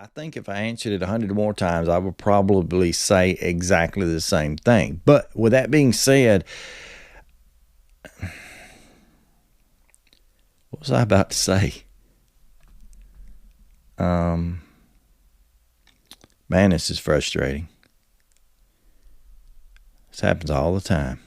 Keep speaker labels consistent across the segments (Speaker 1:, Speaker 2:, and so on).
Speaker 1: I think if I answered it 100 more times, I would probably say exactly the same thing. But with that being said, what was I about to say? Man, this is frustrating. This happens all the time.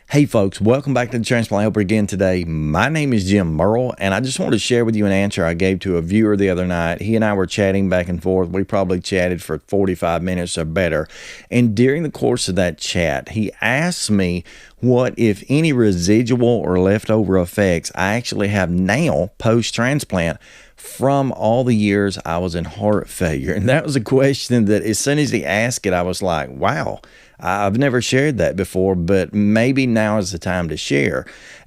Speaker 1: Hey folks, welcome back to the Transplant Helper again today. My name is Jim Merle, and I just wanted to share with you an answer I gave to a viewer the other night. He and I were chatting back and forth. We probably chatted for 45 minutes or better. And during the course of that chat, he asked me what, if any, residual or leftover effects I actually have now post-transplant from all the years I was in heart failure. And that was a question that as soon as he asked it, I was like, wow, I've never shared that before, but maybe now is the time to share.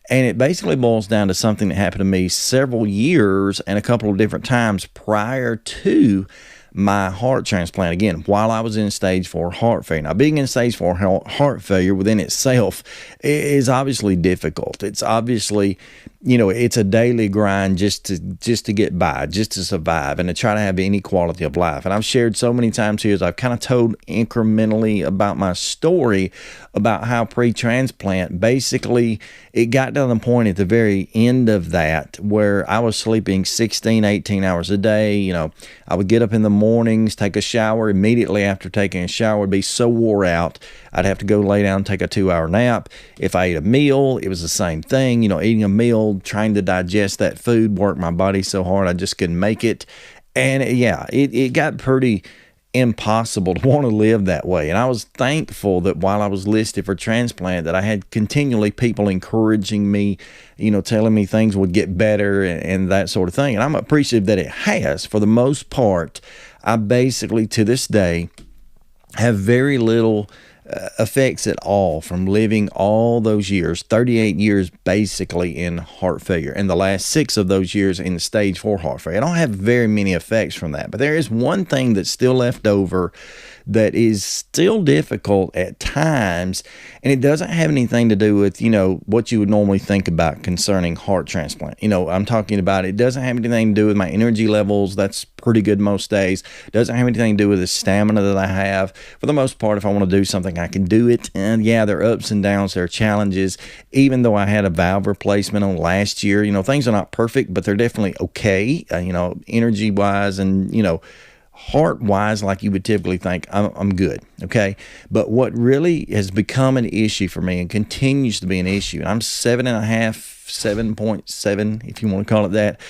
Speaker 1: And it basically boils down to something that happened to me several years and a couple of different times prior to my heart transplant, again, while I was in stage 4 heart failure. Now, being in stage 4 heart failure within itself is obviously difficult. It's obviously, it's a daily grind just to get by, just to survive, and to try to have any quality of life. And I've shared so many times here as I've kind of told incrementally about my story about how pre-transplant, basically, it got to the point at the very end of that where I was sleeping 16, 18 hours a day. I would get up in the mornings, take a shower. Immediately after taking a shower, would be so wore out, I'd have to go lay down and take a 2-hour nap. If I ate a meal, it was the same thing. Eating a meal, trying to digest that food, worked my body so hard I just couldn't make it. And yeah, it got pretty impossible to want to live that way. And I was thankful that while I was listed for transplant, that I had continually people encouraging me, telling me things would get better and that sort of thing. And I'm appreciative that it has. For the most part, I basically to this day have very little effects at all from living all those years, 38 years basically in heart failure, and the last 6 of those years in stage 4 heart failure. I don't have very many effects from that, but there is one thing that's still left over that is still difficult at times, and it doesn't have anything to do with, what you would normally think about concerning heart transplant. I'm talking about it doesn't have anything to do with my energy levels. That's pretty good most days. It doesn't have anything to do with the stamina that I have. For the most part, if I want to do something, I can do it. And yeah, there are ups and downs, there are challenges. Even though I had a valve replacement on last year, things are not perfect, but they're definitely okay, energy-wise and, heart-wise, like you would typically think, I'm good, okay? But what really has become an issue for me and continues to be an issue, and I'm 7.7, if you want to call it that,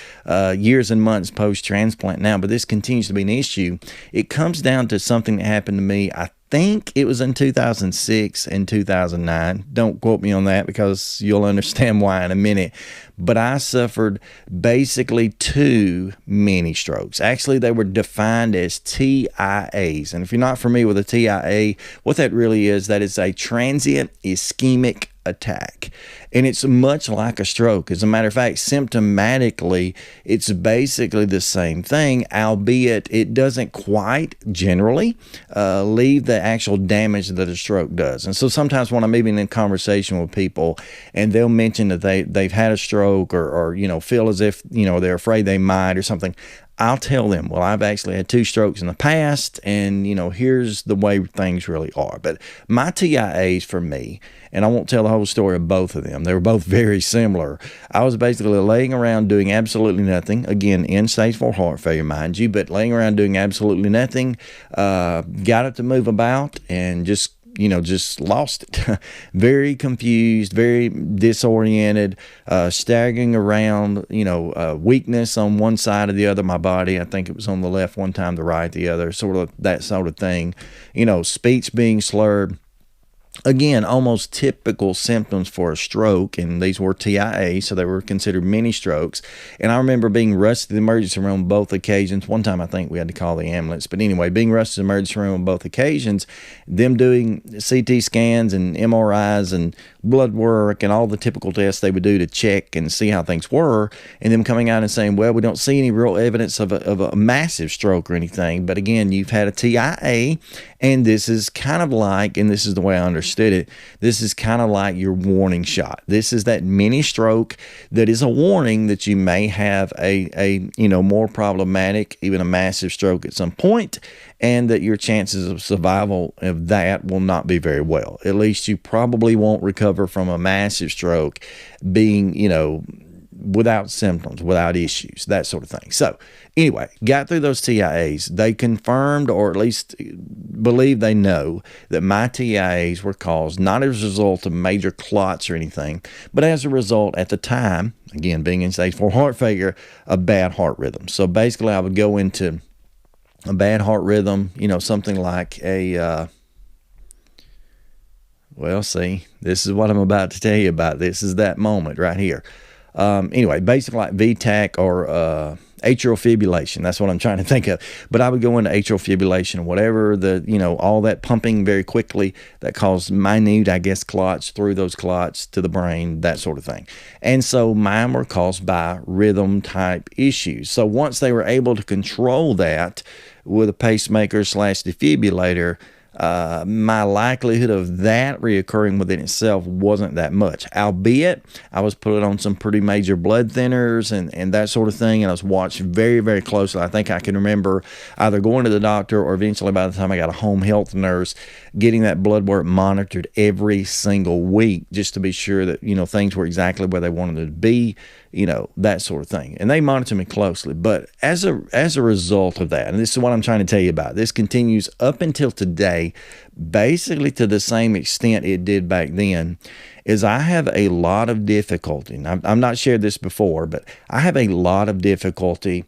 Speaker 1: years and months post-transplant now, but this continues to be an issue. It comes down to something that happened to me, I think it was in 2006 and 2009. Don't quote me on that because you'll understand why in a minute. But I suffered basically 2 mini strokes. Actually, they were defined as TIAs. And if you're not familiar with a TIA, what that really is, that is a transient ischemic attack. And it's much like a stroke. As a matter of fact, symptomatically, it's basically the same thing, albeit it doesn't quite generally leave the actual damage that a stroke does. And so sometimes when I'm even in conversation with people and they'll mention that they've had a stroke or feel as if, they're afraid they might or something, I'll tell them, well, I've actually had 2 strokes in the past, and, here's the way things really are. But my TIAs for me, and I won't tell the whole story of both of them. They were both very similar. I was basically laying around doing absolutely nothing. Again, in stage 4 heart failure, mind you, but laying around doing absolutely nothing. Got it to move about and just lost it. Very confused, very disoriented, staggering around, weakness on one side or the other of my body. I think it was on the left one time, the right the other, sort of that sort of thing. Speech being slurred. Again, almost typical symptoms for a stroke, and these were TIA, so they were considered mini strokes. And I remember being rushed to the emergency room on both occasions. One time I think we had to call the ambulance, but anyway, being rushed to the emergency room on both occasions, them doing CT scans and MRIs and blood work and all the typical tests they would do to check and see how things were, and them coming out and saying, well, we don't see any real evidence of a massive stroke or anything, but again, you've had a TIA, and this is kind of like, and this is the way I understand understood it, this is kind of like your warning shot. This is that mini stroke that is a warning that you may have a more problematic, even a massive stroke at some point, and that your chances of survival of that will not be very well. At least you probably won't recover from a massive stroke being, without symptoms, without issues, that sort of thing. So anyway, got through those TIAs. They confirmed, or at least believe they know, that my TIAs were caused not as a result of major clots or anything, but as a result at the time, again, being in stage 4 heart failure, a bad heart rhythm. So basically I would go into a bad heart rhythm, something like a, well, see, this is what I'm about to tell you about. This is that moment right here. Anyway, basically like VTAC or atrial fibrillation. That's what I'm trying to think of. But I would go into atrial fibrillation, whatever all that pumping very quickly that caused minute, clots through those clots to the brain, that sort of thing. And so mine were caused by rhythm type issues. So once they were able to control that with a pacemaker / defibrillator, my likelihood of that reoccurring within itself wasn't that much, albeit I was put on some pretty major blood thinners and that sort of thing, and I was watched very, very closely. I think I can remember either going to the doctor or eventually by the time I got a home health nurse, getting that blood work monitored every single week just to be sure that, things were exactly where they wanted to be, that sort of thing. And they monitor me closely. But as a result of that, and this is what I'm trying to tell you about, this continues up until today, basically to the same extent it did back then, is I have a lot of difficulty. And I've not shared this before, but I have a lot of difficulty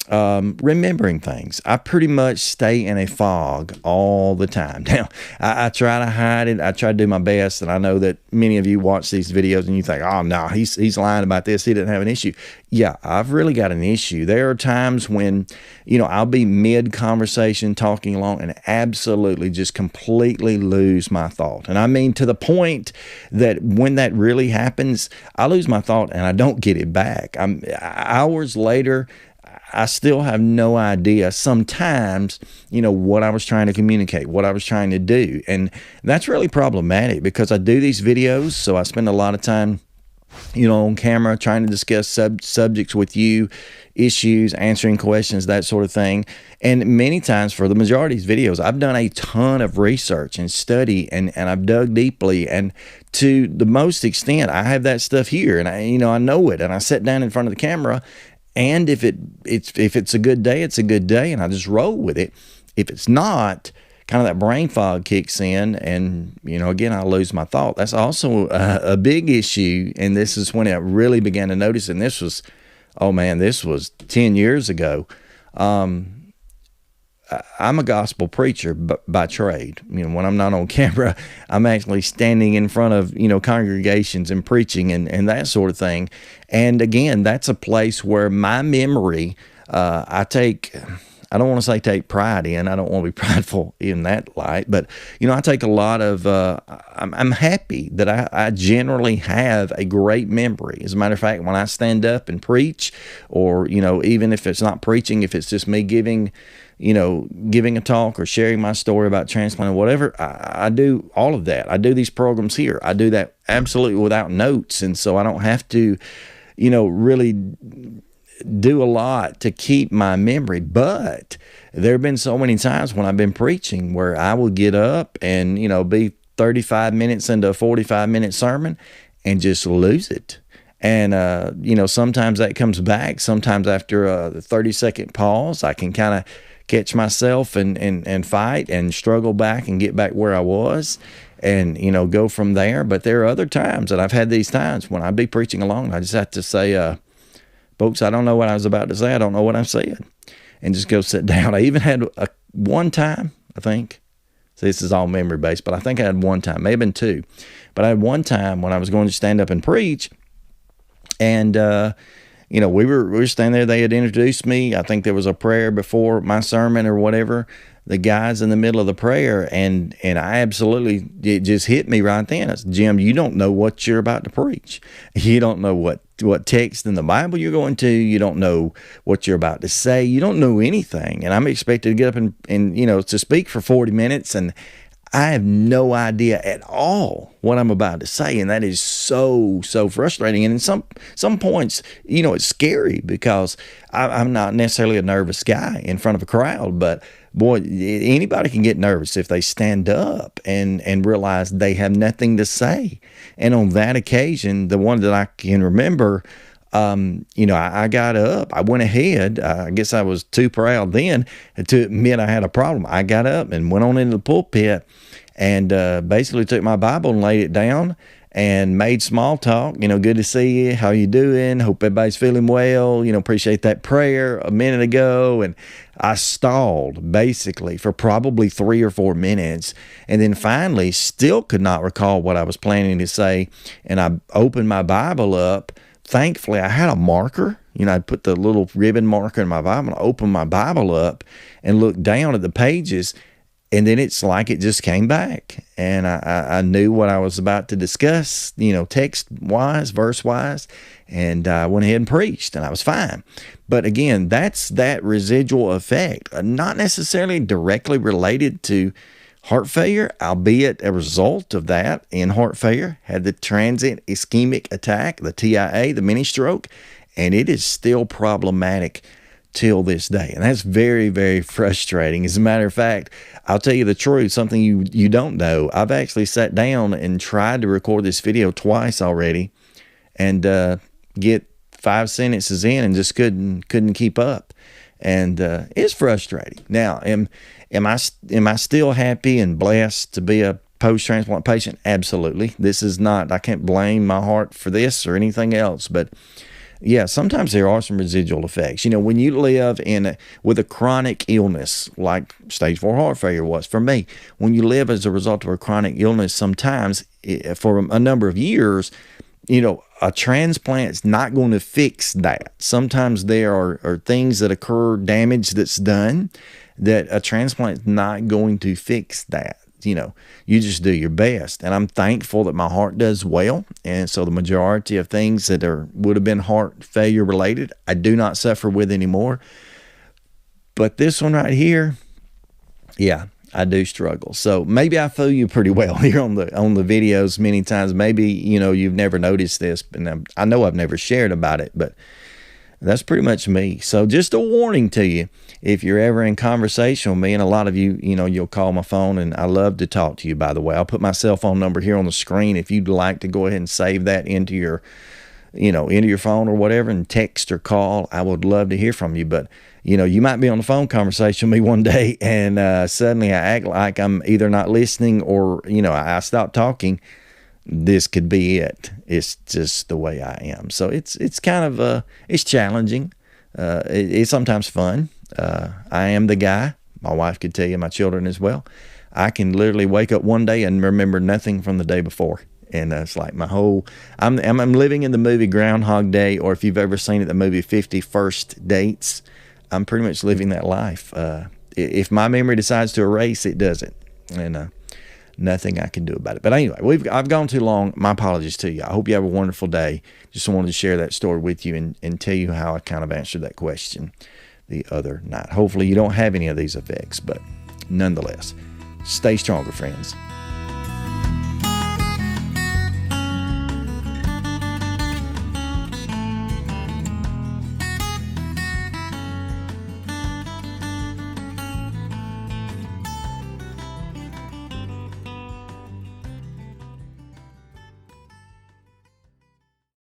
Speaker 1: remembering things. I pretty much stay in a fog all the time. Now, I try to hide it. I try to do my best, and I know that many of you watch these videos and you think, oh, no, he's lying about this. He didn't have an issue. Yeah, I've really got an issue. There are times when, I'll be mid-conversation talking along and absolutely just completely lose my thought. And I mean to the point that when that really happens, I lose my thought and I don't get it back. Hours later, I still have no idea sometimes, what I was trying to communicate, what I was trying to do. And that's really problematic because I do these videos, so I spend a lot of time, on camera trying to discuss subjects with you, issues, answering questions, that sort of thing. And many times for the majority of these videos, I've done a ton of research and study and I've dug deeply. And to the most extent, I have that stuff here and I know it. And I sit down in front of the camera. And if it's a good day, it's a good day, and I just roll with it. If it's not, kind of that brain fog kicks in, and again, I lose my thought. That's also a big issue, and this is when I really began to notice. And this was, this was 10 years ago. I'm a gospel preacher by trade. When I'm not on camera, I'm actually standing in front of, congregations and preaching and that sort of thing. And again, that's a place where my memory, I don't want to say take pride in, I don't want to be prideful in that light, but, I take a lot of, I'm happy that I generally have a great memory. As a matter of fact, when I stand up and preach, or, even if it's not preaching, if it's just me giving a talk or sharing my story about transplant or whatever, I do all of that. I do these programs here. I do that absolutely without notes. And so I don't have to, really do a lot to keep my memory. But there have been so many times when I've been preaching where I will get up and, be 35 minutes into a 45-minute sermon and just lose it. And, sometimes that comes back. Sometimes after a 30-second pause, I can kind of catch myself and fight and struggle back and get back where I was and, go from there. But there are other times, and I've had these times when I'd be preaching along, I just have to say, folks, I don't know what I was about to say. I don't know what I'm saying. And just go sit down. I even had one time, I think, so this is all memory based, but I think I had one time, maybe been two, but I had one time when I was going to stand up and preach, and, we were standing there. They had introduced me. I think there was a prayer before my sermon or whatever. The guy's in the middle of the prayer, and I absolutely, it just hit me right then. I said, Jim, you don't know what you're about to preach. You don't know what text in the Bible you're going to. You don't know what you're about to say. You don't know anything. And I'm expected to get up and to speak for 40 minutes, and I have no idea at all what I'm about to say, and that is so frustrating. And in some points, it's scary because I'm not necessarily a nervous guy in front of a crowd, but boy, anybody can get nervous if they stand up and realize they have nothing to say. And on that occasion, the one that I can remember, I got up, I went ahead. I guess I was too proud then to admit I had a problem. I got up and went on into the pulpit and basically took my Bible and laid it down and made small talk. Good to see you. How you doing? Hope everybody's feeling well. Appreciate that prayer a minute ago. And I stalled basically for probably 3 or 4 minutes. And then finally still could not recall what I was planning to say. And I opened my Bible up. Thankfully, I had a marker. I put the little ribbon marker in my Bible. I opened my Bible up and looked down at the pages. And then it's like it just came back. And I knew what I was about to discuss, text-wise, verse-wise. And I went ahead and preached, and I was fine. But again, that's that residual effect, not necessarily directly related to heart failure, albeit a result of that in heart failure, had the transient ischemic attack, the TIA, the mini stroke, and it is still problematic till this day. And that's very, very frustrating. As a matter of fact, I'll tell you the truth, something you don't know. I've actually sat down and tried to record this video twice already and get 5 sentences in and just couldn't keep up. And it's frustrating. Now, am I still happy and blessed to be a post-transplant patient? Absolutely. This is not, I can't blame my heart for this or anything else, but yeah, sometimes there are some residual effects. When you live with a chronic illness, like stage 4 heart failure was for me, when you live as a result of a chronic illness, sometimes for a number of years, a transplant is not going to fix that. Sometimes there are things that occur, damage that's done, that a transplant is not going to fix that. You just do your best. And I'm thankful that my heart does well. And so the majority of things that would have been heart failure related, I do not suffer with anymore. But this one right here, yeah, I do struggle. So maybe I fool you pretty well here on the videos many times. Maybe, you've never noticed this, and I know I've never shared about it, but that's pretty much me. So just a warning to you, if you're ever in conversation with me, and a lot of you, you'll call my phone, and I love to talk to you, by the way. I'll put my cell phone number here on the screen if you'd like to go ahead and save that into your phone or whatever and text or call. I would love to hear from you. But, you might be on the phone conversation with me one day and suddenly I act like I'm either not listening or, I stop talking. This could be it. It's just the way I am. So it's kind of, it's challenging. It's sometimes fun. I am the guy. My wife could tell you, my children as well. I can literally wake up one day and remember nothing from the day before. And it's like I'm living in the movie Groundhog Day, or if you've ever seen it, the movie 50 First Dates, I'm pretty much living that life. If my memory decides to erase, it doesn't. And nothing I can do about it. But anyway, I've gone too long. My apologies to you. I hope you have a wonderful day. Just wanted to share that story with you and tell you how I kind of answered that question the other night. Hopefully you don't have any of these effects, but nonetheless, stay stronger, friends.